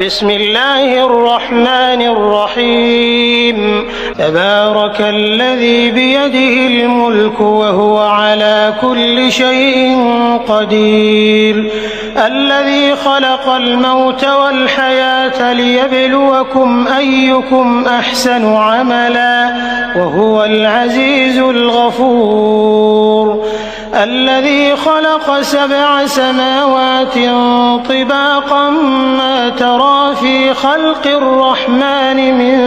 بسم الله الرحمن الرحيم تبارك الذي بيده الملك وهو على كل شيء قدير الذي خلق الموت والحياة ليبلوكم أيكم أحسن عملا وهو العزيز الغفور الذي خلق 7 سماوات طباقا ما ترى في خلق الرحمن من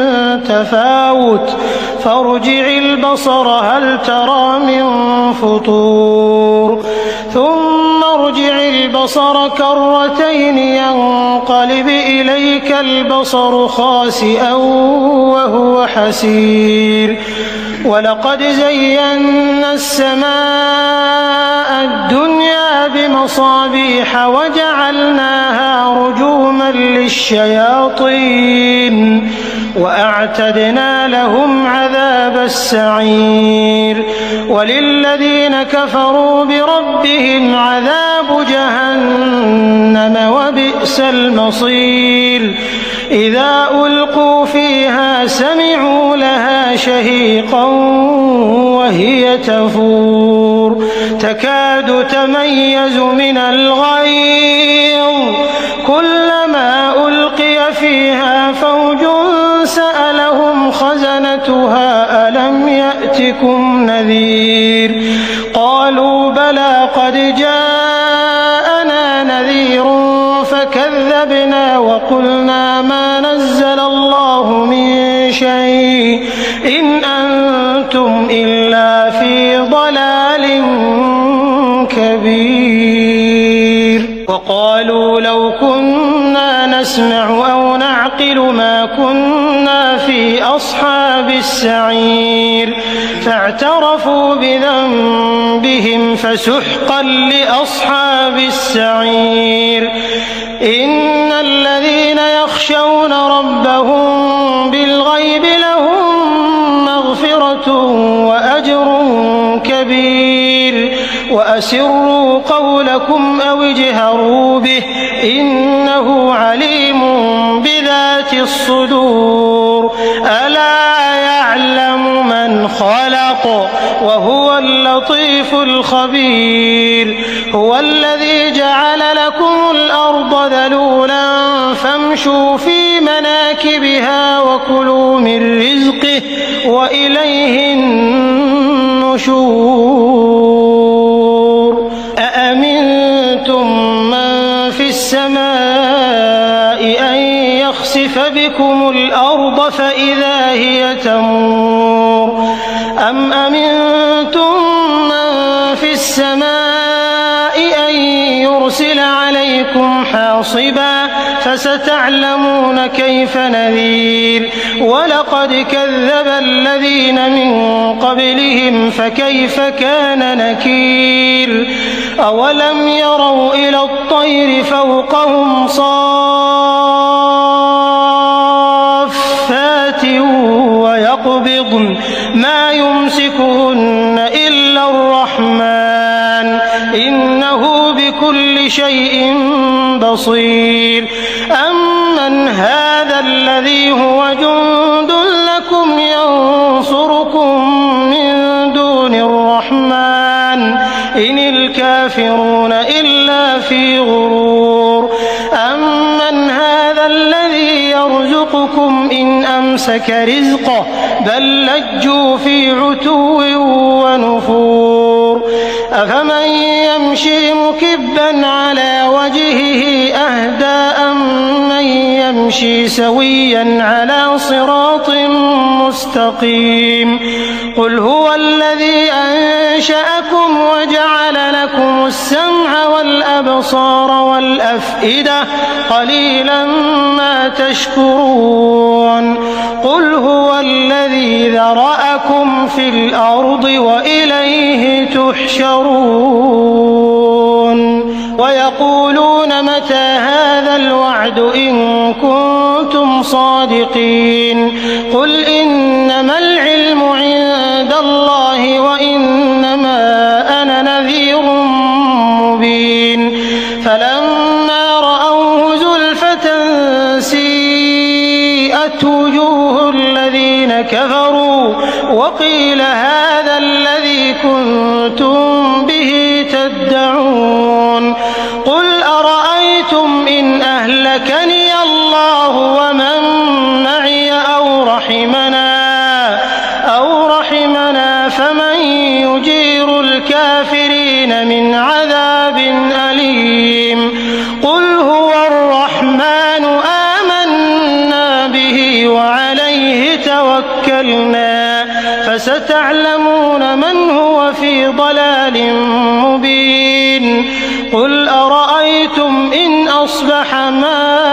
تفاوت فارجع البصر هل ترى من فطور ثم ارجع البصر كرتين ينقلب إليك البصر خاسئا وهو حسير ولقد زينا السماء الدنيا بمصابيح وجعلناها رجوما للشياطين وأعتدنا لهم عذاب السعير وللذين كفروا بربهم عذاب جهنم وبئس المصير إذا ألقوا فيها سمعوا لها شهيقا وهي تفور تكاد تميز من الغيظ كلما ألقي فيها فوج سألهم خزنتها ألم يأتكم نذير قالوا بلى قد جاءنا نذير فكذبنا وقلنا ما نزل الله من شيء إن أنتم إلا في ضلال كبير وقالوا لو كنا نسمع أو نعقل ما كنا في أصحاب السعير فاعترفوا بذنبهم فسحقا لأصحاب السعير إن الذين يخشون ربهم بالغيب لهم مغفرة وأجر كبير وأسروا قولكم أو اجهروا به إنه عليم بذات الصدور ألا يعلم من خلق وهو اللطيف الخبير هو الذي جعل لكم الأرض ذلولا فامشوا في مناكبها وكلوا من رزقه وإليه النشور أأمنتم من في السماء أن يخسف بكم الأرض فإذا هي تمور أم أمنتم من في السماء أن يرسل عليكم حاصبا فستعلمون كيف نذير ولقد كذب الذين من قبلهم فكيف كان نكير أولم يروا إلى الطير فوقهم صافات ويقبضن ما يمسكهن إلا الرحمن إنه بكل شيء بصير أمن هذا الذي هو جند لكم ينصركم من دون الرحمن إن الكافرون إلا في غرور أمن هذا الذي يرزقكم إن أمسك رزقه بل لجوا في عتو ونفور أفمن يمشي مكبا على وجهه أهدى أمن يمشي سويا على صراط مستقيم قل هو الذي أنشأكم وجعل لكم السمع والأبصار والأفئدة قليلا ما تشكرون قل هو الذي ذرأكم في الأرض وإليه تحشرون ويقولون متى هذا الوعد إن كنتم صادقين قل إنما العلم عند الله وإنما أنا نذير مبين فلما رأوه زلفة وَإِبَّتْ وُجُوهُ الَّذِينَ كَفَرُوا وَقِيلَ هَٰذَا الَّذِي كُنتُم بِهِ تَدَّعُونَ قُلْ أَرَأَيْتُمْ إِنْ أَهْلَكَنِيَ اللَّهُ وَمَن مَّعِيَ أَوْ رَحِمَنَا فَمَن يُجِيرُ الْكَافِرِينَ مِنْ عَذَابٍ أَلِيمٍ قُلْ هُوَ الرَّحْمَٰنُ آمَنَّا بِهِ وَعَلَيْهِ تَوَكَّلْنَا فَسَتَعْلَمُونَ مَنْ هُوَ فِي ضَلَالٍ مُّبِينٍ قُلْ أَرَأَيْتُمْ إِنْ أَصْبَحَ مَاؤُكُمْ